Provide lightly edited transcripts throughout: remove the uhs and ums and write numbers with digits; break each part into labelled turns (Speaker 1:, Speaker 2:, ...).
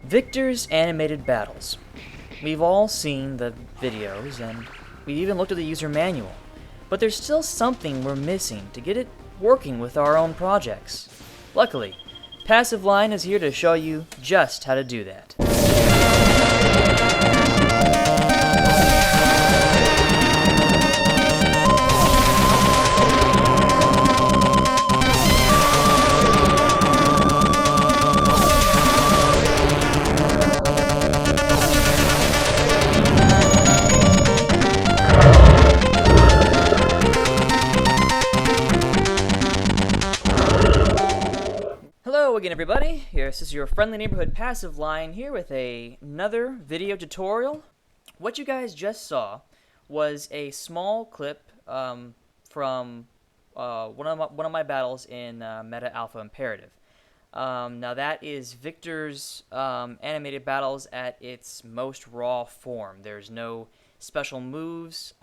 Speaker 1: Victor's animated battles. We've all seen the videos and we've even looked at the user manual, but there's still something we're missing to get it working with our own projects. Luckily, Passive Line is here to show you just how to do that. Hello again, everybody. This is your friendly neighborhood Passive Line here with another video tutorial. What you guys just saw was a small clip from one of my battles in Meta Alpha Imperative. Now that is Victor's animated battles at its most raw form. There's no special moves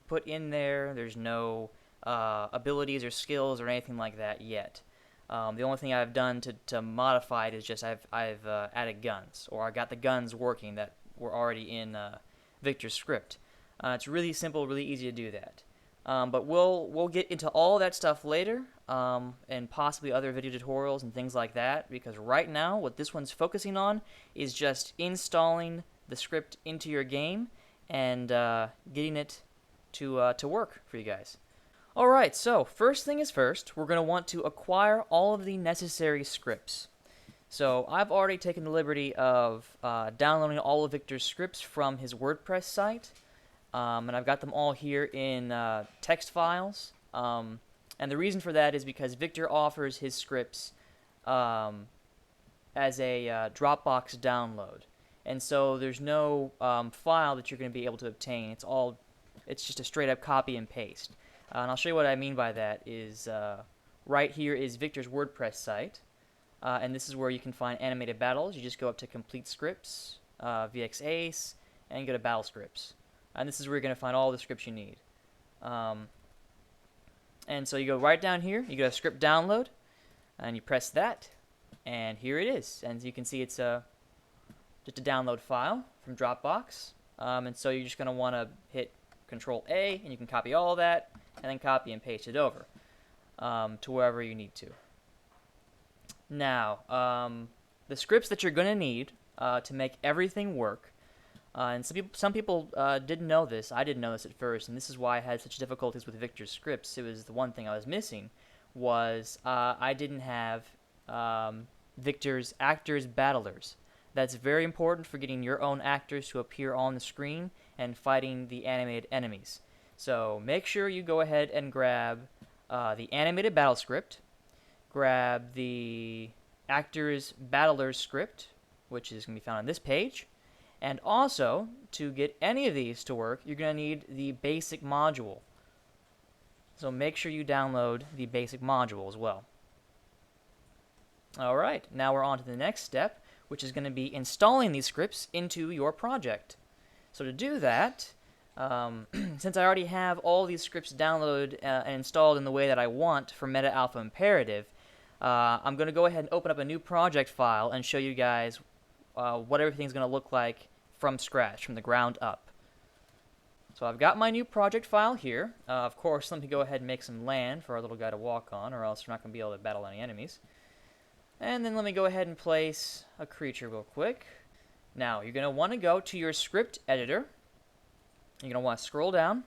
Speaker 1: put in there. There's no abilities or skills or anything like that yet. The only thing I've done to modify it is just I've added guns, or I got the guns working that were already in Victor's script. It's really simple, really easy to do that. But we'll get into all that stuff later, and possibly other video tutorials and things like that, because right now what this one's focusing on is just installing the script into your game and getting it to work for you guys. Alright, so first thing is first, we're going to want to acquire all of the necessary scripts. So I've already taken the liberty of downloading all of Victor's scripts from his WordPress site, and I've got them all here in text files. And the reason for that is because Victor offers his scripts as a Dropbox download. And so there's no file that you're going to be able to obtain. It's just a straight up copy and paste. And I'll show you what I mean by that is right here is Victor's WordPress site, and this is where you can find animated battles. You just go up to Complete Scripts, VXAce, and go to Battle Scripts. And this is where you're going to find all the scripts you need. And so you go right down here, you go to Script Download, and you press that, and here it is. And as you can see, it's just a download file from Dropbox. And so you're just going to want to hit Control A, and you can copy all of that, and then copy and paste it over to wherever you need to. Now, the scripts that you're going to need to make everything work, and some people didn't know this. I didn't know this at first, and this is why I had such difficulties with Victor's scripts. It was the one thing I was missing was I didn't have Victor's actors battlers. That's very important for getting your own actors to appear on the screen and fighting the animated enemies. So make sure you go ahead and grab the animated battle script, grab the actors battlers script, which is going to be found on this page, and also to get any of these to work, you're going to need the basic module. So make sure you download the basic module as well. Alright, now we're on to the next step, which is going to be installing these scripts into your project. So to do that, since I already have all these scripts downloaded and installed in the way that I want for Meta Alpha Imperative, I'm going to go ahead and open up a new project file and show you guys what everything's going to look like from scratch, from the ground up. So I've got my new project file here. Of course, let me go ahead and make some land for our little guy to walk on, or else we're not going to be able to battle any enemies. And then let me go ahead and place a creature real quick. Now, you're going to want to go to your script editor. You're going to want to scroll down,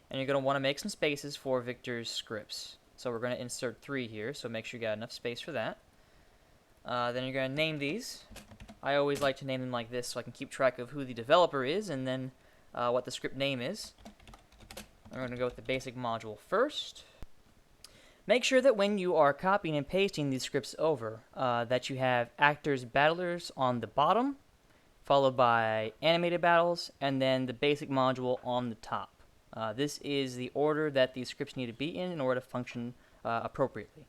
Speaker 1: and you're going to want to make some spaces for Victor's scripts. So we're going to insert 3 here, so make sure you got enough space for that. Then you're going to name these. I always like to name them like this so I can keep track of who the developer is and then what the script name is. I'm going to go with the basic module first. Make sure that when you are copying and pasting these scripts over, that you have actors battlers on the bottom, followed by animated battles, and then the basic module on the top. This is the order that these scripts need to be in order to function appropriately.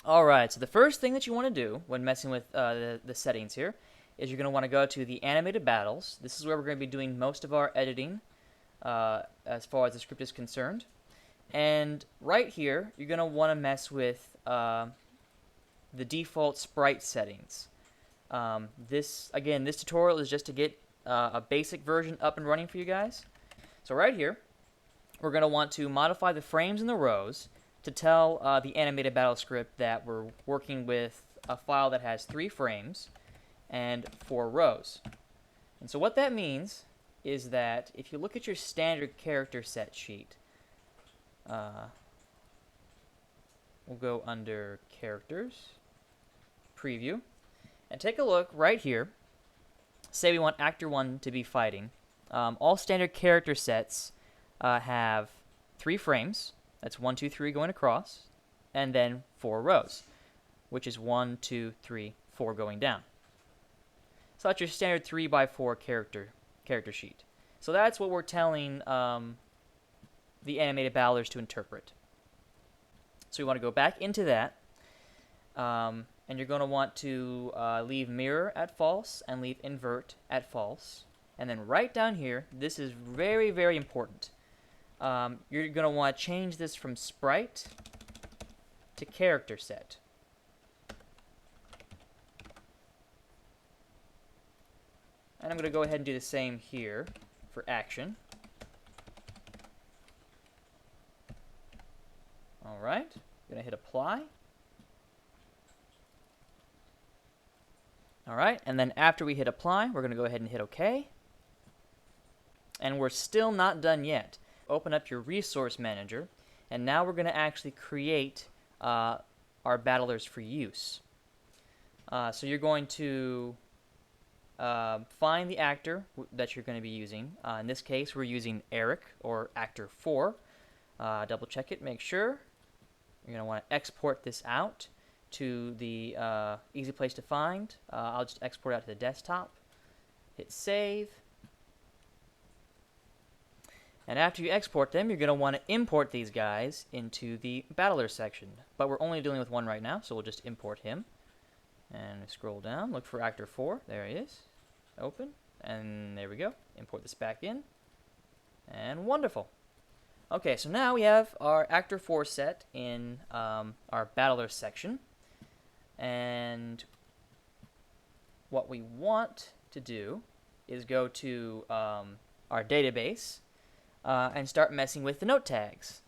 Speaker 1: Alright, so the first thing that you want to do when messing with the settings here is you're going to want to go to the animated battles. This is where we're going to be doing most of our editing as far as the script is concerned. And right here, you're going to want to mess with the default sprite settings. This tutorial is just to get a basic version up and running for you guys. So right here, we're going to want to modify the frames and the rows to tell the animated battle script that we're working with a file that has 3 frames and 4 rows. And so what that means is that if you look at your standard character set sheet, we'll go under Characters, Preview, and take a look right here. Say we want Actor 1 to be fighting. All standard character sets have 3 frames. That's 1, 2, 3 going across, and then 4 rows, which is 1, 2, 3, 4 going down. So that's your standard 3x4 character sheet. So that's what we're telling the animated battlers to interpret. So we want to go back into that, and you're going to want to leave mirror at false and leave invert at false. And then right down here, this is very, very important. You're going to want to change this from sprite to character set. And I'm going to go ahead and do the same here for action. All right, I'm going to hit apply. All right, and then after we hit apply, we're going to go ahead and hit OK. And we're still not done yet. Open up your resource manager, and now we're going to actually create our battlers for use. So you're going to find the actor that you're going to be using. In this case, we're using Eric, or Actor 4. Double check it, make sure. You're going to want to export this out to the easy place to find. I'll just export out to the desktop. Hit save. And after you export them, you're going to want to import these guys into the battler section. But we're only dealing with one right now, so we'll just import him. And scroll down, look for Actor 4. There he is. Open. And there we go. Import this back in. And wonderful. Okay, so now we have our Actor 4 set in our battler section. And what we want to do is go to our database and start messing with the note tags.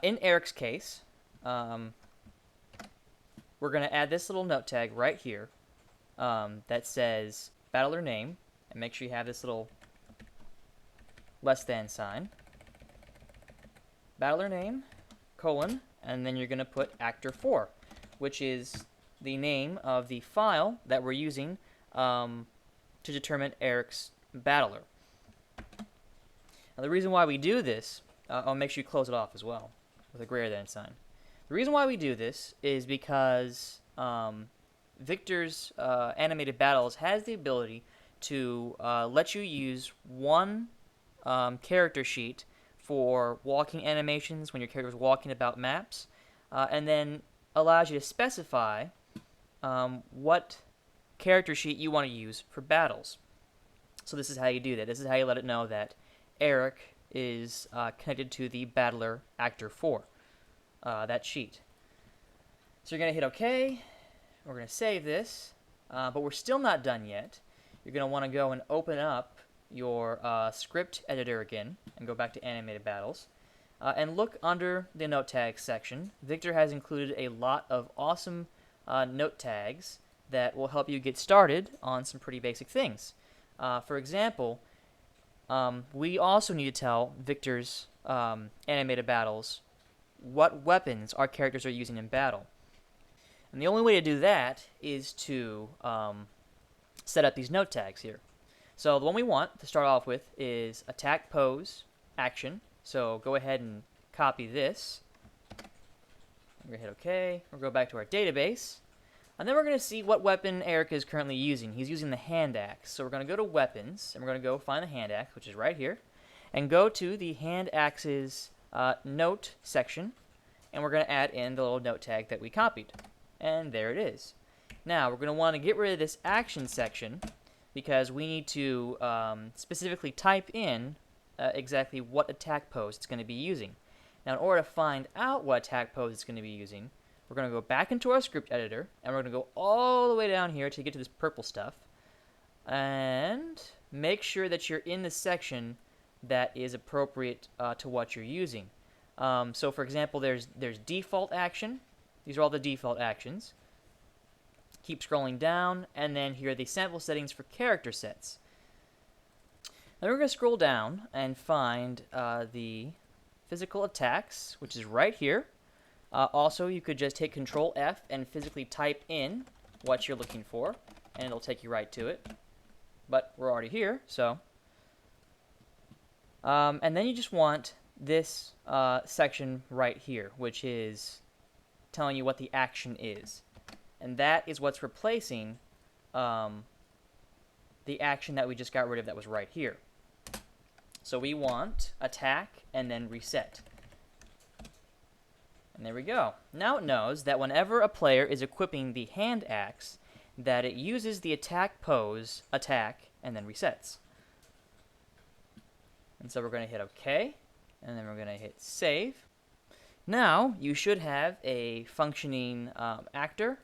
Speaker 1: In Eric's case, we're going to add this little note tag right here that says battler name, and make sure you have this little less than sign. Battler name, colon, and then you're going to put Actor 4, which is the name of the file that we're using to determine Eric's battler. Now the reason why we do this, I'll make sure you close it off as well with a greater than sign. The reason why we do this is because Victor's animated battles has the ability to let you use one character sheet for walking animations when your character is walking about maps, and then allows you to specify what character sheet you want to use for battles. So this is how you do that. This is how you let it know that Eric is connected to the battler Actor 4, that sheet. So you're going to hit OK. We're going to save this, but we're still not done yet. You're going to want to go and open up your script editor again and go back to animated battles and look under the note tags section. Victor has included a lot of awesome note tags that will help you get started on some pretty basic things. For example, we also need to tell Victor's animated battles what weapons our characters are using in battle. And the only way to do that is to set up these note tags here. So the one we want to start off with is attack, pose, action. So go ahead and copy this. We're going to hit OK. We'll go back to our database. And then we're going to see what weapon Eric is currently using. He's using the hand axe. So we're going to go to weapons, and we're going to go find the hand axe, which is right here, and go to the hand axe's note section, and we're going to add in the little note tag that we copied. And there it is. Now we're going to want to get rid of this action section because we need to specifically type in exactly what attack pose it's going to be using. Now in order to find out what attack pose it's going to be using, we're going to go back into our script editor, and we're going to go all the way down here to get to this purple stuff, and make sure that you're in the section that is appropriate to what you're using. So for example, there's default action. These are all the default actions. Keep scrolling down, and then here are the sample settings for character sets. Then we're going to scroll down and find the physical attacks, which is right here. Also, you could just hit Control F and physically type in what you're looking for, and it'll take you right to it. But we're already here, so. And then you just want this section right here, which is telling you what the action is. And that is what's replacing the action that we just got rid of that was right here. So we want attack and then reset. And there we go. Now it knows that whenever a player is equipping the hand axe, that it uses the attack pose, attack, and then resets. And so we're going to hit OK, and then we're going to hit save. Now you should have a functioning actor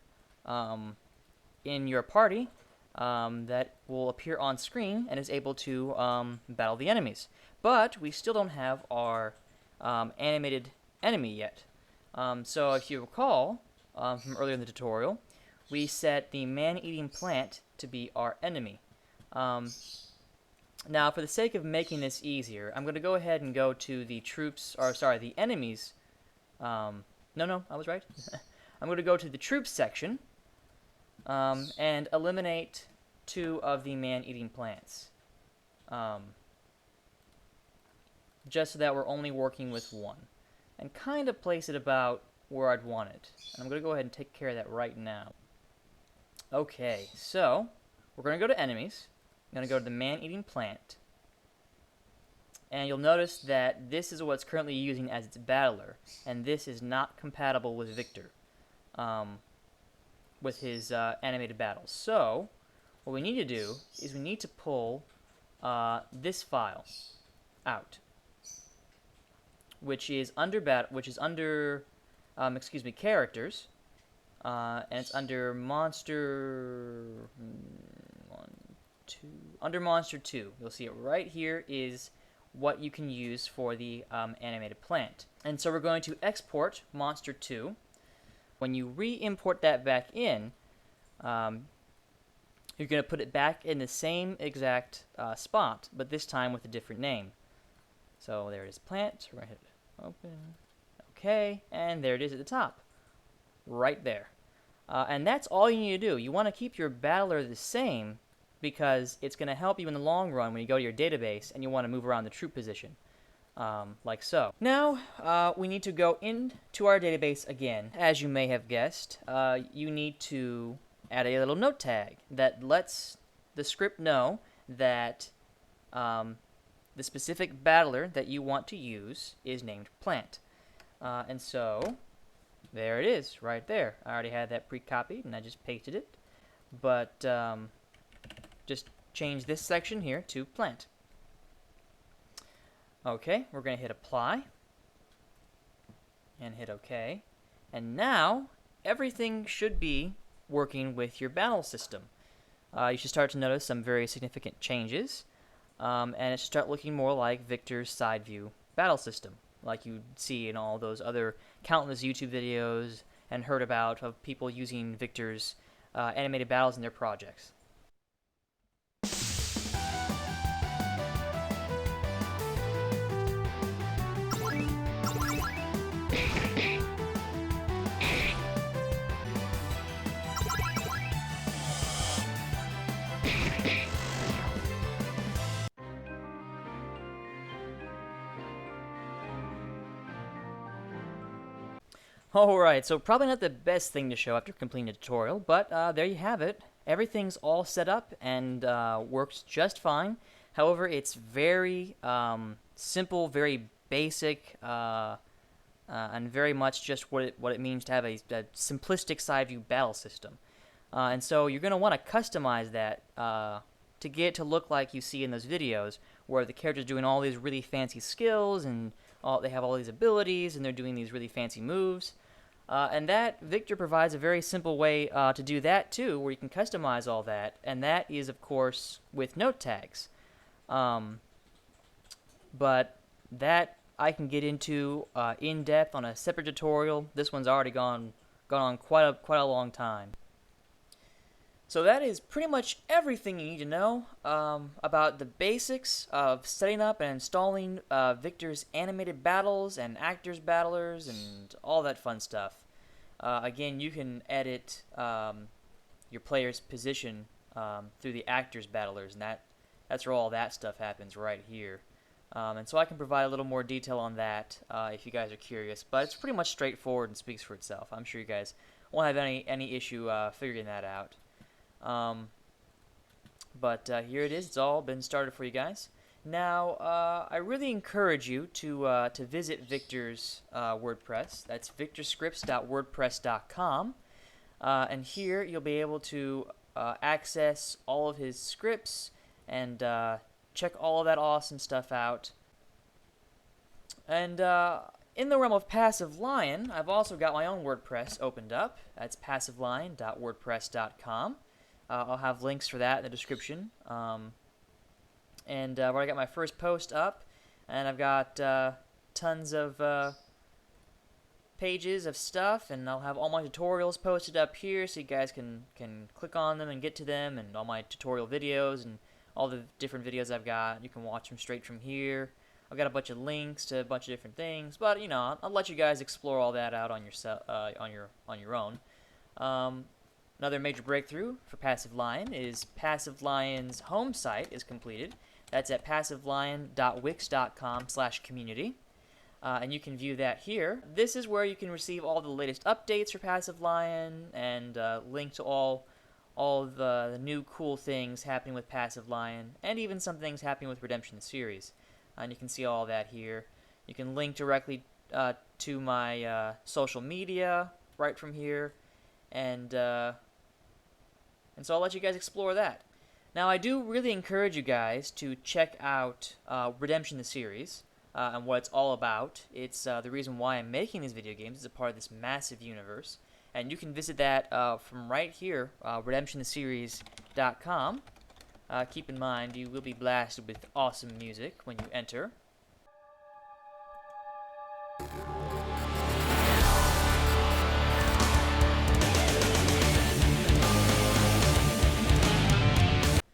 Speaker 1: in your party that will appear on screen and is able to battle the enemies. But we still don't have our animated enemy yet. So if you recall from earlier in the tutorial, we set the man-eating plant to be our enemy. Now, for the sake of making this easier, I'm going to go ahead and go to the the enemies. No, I was right. I'm going to go to the troops section and eliminate 2 of the man-eating plants. Just so that we're only working with 1. And kind of place it about where I'd want it. And I'm going to go ahead and take care of that right now. Okay, so we're going to go to enemies. I'm going to go to the man-eating plant. And you'll notice that this is what's currently using as its battler. And this is not compatible with Victor. With his animated battles. So, what we need to do is we need to pull this file out, which is under characters, and it's under under monster 2. You'll see it right here is what you can use for the animated plant. And so we're going to export monster 2. When you re-import that back in, you're going to put it back in the same exact spot, but this time with a different name. So there it is, plant. We're going to hit open. Okay, and there it is at the top. Right there. And that's all you need to do. You want to keep your battler the same because it's going to help you in the long run when you go to your database and you want to move around the troop position. Like so. Now, we need to go into our database again. As you may have guessed, you need to add a little note tag that lets the script know that the specific battler that you want to use is named Plant. And so, there it is, right there. I already had that pre-copied, and I just pasted it. But, just change this section here to Plant. Okay, we're going to hit Apply. And hit OK. And now, everything should be working with your battle system. You should start to notice some very significant changes. And it should start looking more like Victor's side view battle system, like you'd see in all those other countless YouTube videos and heard about of people using Victor's animated battles in their projects. Alright, so probably not the best thing to show after completing a tutorial, but there you have it. Everything's all set up and works just fine. However, it's very simple, very basic, and very much just what it means to have a simplistic side view battle system. And so you're going to want to customize that to get it to look like you see in those videos, where the character's doing all these really fancy skills and they have all these abilities and they're doing these really fancy moves. And that Victor provides a very simple way to do that too, where you can customize all that, and that is of course with note tags. Um, but that I can get into in depth on a separate tutorial. This one's already gone on quite a long time. So that is pretty much everything you need to know about the basics of setting up and installing Victor's animated battles and actors battlers and all that fun stuff. Again, you can edit your player's position through the actors battlers, and that's where all that stuff happens right here. And so I can provide a little more detail on that if you guys are curious, but it's pretty much straightforward and speaks for itself. I'm sure you guys won't have any issue figuring that out. But here it is. It's all been started for you guys. Now, I really encourage you to visit Victor's WordPress. That's victorscripts.wordpress.com. And here you'll be able to access all of his scripts and check all of that awesome stuff out. And in the realm of Passive Lion, I've also got my own WordPress opened up. That's passivelion.wordpress.com. I'll have links for that in the description. And where I got my first post up, and I've got tons of pages of stuff, and I'll have all my tutorials posted up here so you guys can click on them and get to them, and all my tutorial videos and all the different videos I've got. You can watch them straight from here. I've got a bunch of links to a bunch of different things, but you know, I'll let you guys explore all that out on your own. Another major breakthrough for Passive Lion is Passive Lion's home site is completed. That's at passivelion.wix.com/community. And you can view that here. This is where you can receive all the latest updates for Passive Lion and link to all the new cool things happening with Passive Lion, and even some things happening with Redemption the series. And you can see all that here. You can link directly to my social media right from here, and so I'll let you guys explore that. Now, I do really encourage you guys to check out Redemption the series and what it's all about. It's the reason why I'm making these video games. It's a part of this massive universe. And you can visit that from right here, redemptiontheseries.com. Keep in mind, you will be blasted with awesome music when you enter.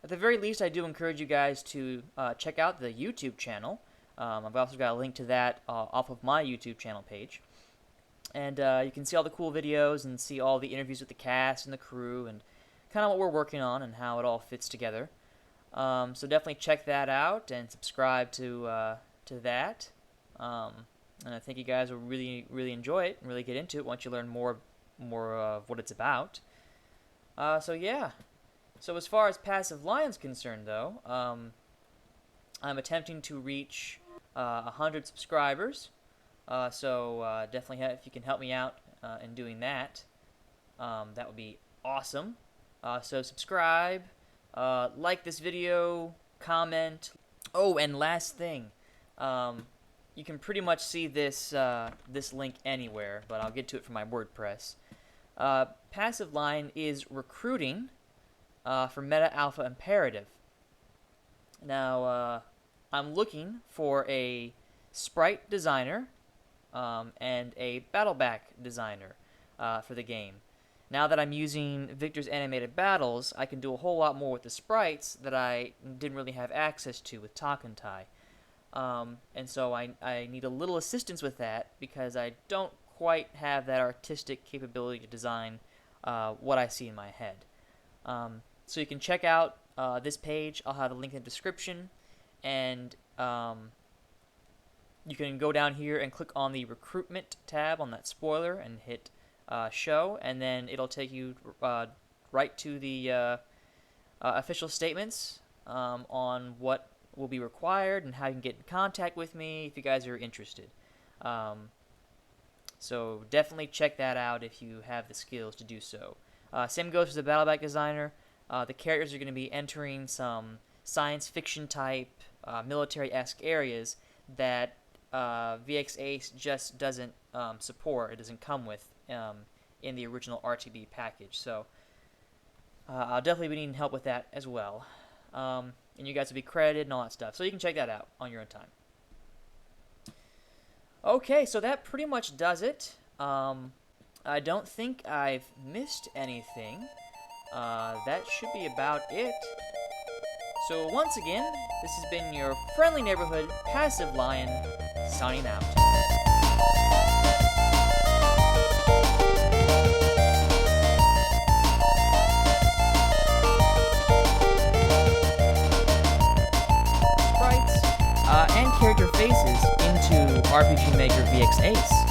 Speaker 1: At the very least, I do encourage you guys to check out the YouTube channel. I've also got a link to that off of my YouTube channel page. And you can see all the cool videos and see all the interviews with the cast and the crew and kind of what we're working on and how it all fits together. So definitely check that out and subscribe to that. And I think you guys will really enjoy it and really get into it once you learn more of what it's about. So yeah. So as far as Passive Lion's concerned, though, I'm attempting to reach 100 subscribers. So definitely, if you can help me out in doing that, that would be awesome. So subscribe, like this video, comment. Oh, and last thing, you can pretty much see this this link anywhere, but I'll get to it from my WordPress. Passive Lion is recruiting for Meta Alpha Imperative. Now, I'm looking for a sprite designer and a battleback designer for the game. Now that I'm using Victor's animated battles, I can do a whole lot more with the sprites that I didn't really have access to with Takentai. And so I need a little assistance with that because I don't quite have that artistic capability to design what I see in my head. So you can check out this page. I'll have a link in the description, and you can go down here and click on the recruitment tab on that spoiler and hit show, and then it'll take you right to the official statements on what will be required and how you can get in contact with me if you guys are interested. So definitely check that out if you have the skills to do so. Same goes for the battleback designer. The characters are going to be entering some science fiction type, military-esque areas that VX Ace just doesn't support. It doesn't come with in the original RTB package. So I'll definitely be needing help with that as well. And you guys will be credited and all that stuff. So you can check that out on your own time. Okay, so that pretty much does it. I don't think I've missed anything. That should be about it. So once again, this has been your friendly neighborhood passive lion, signing out. Sprites and character faces into RPG Maker VX Ace.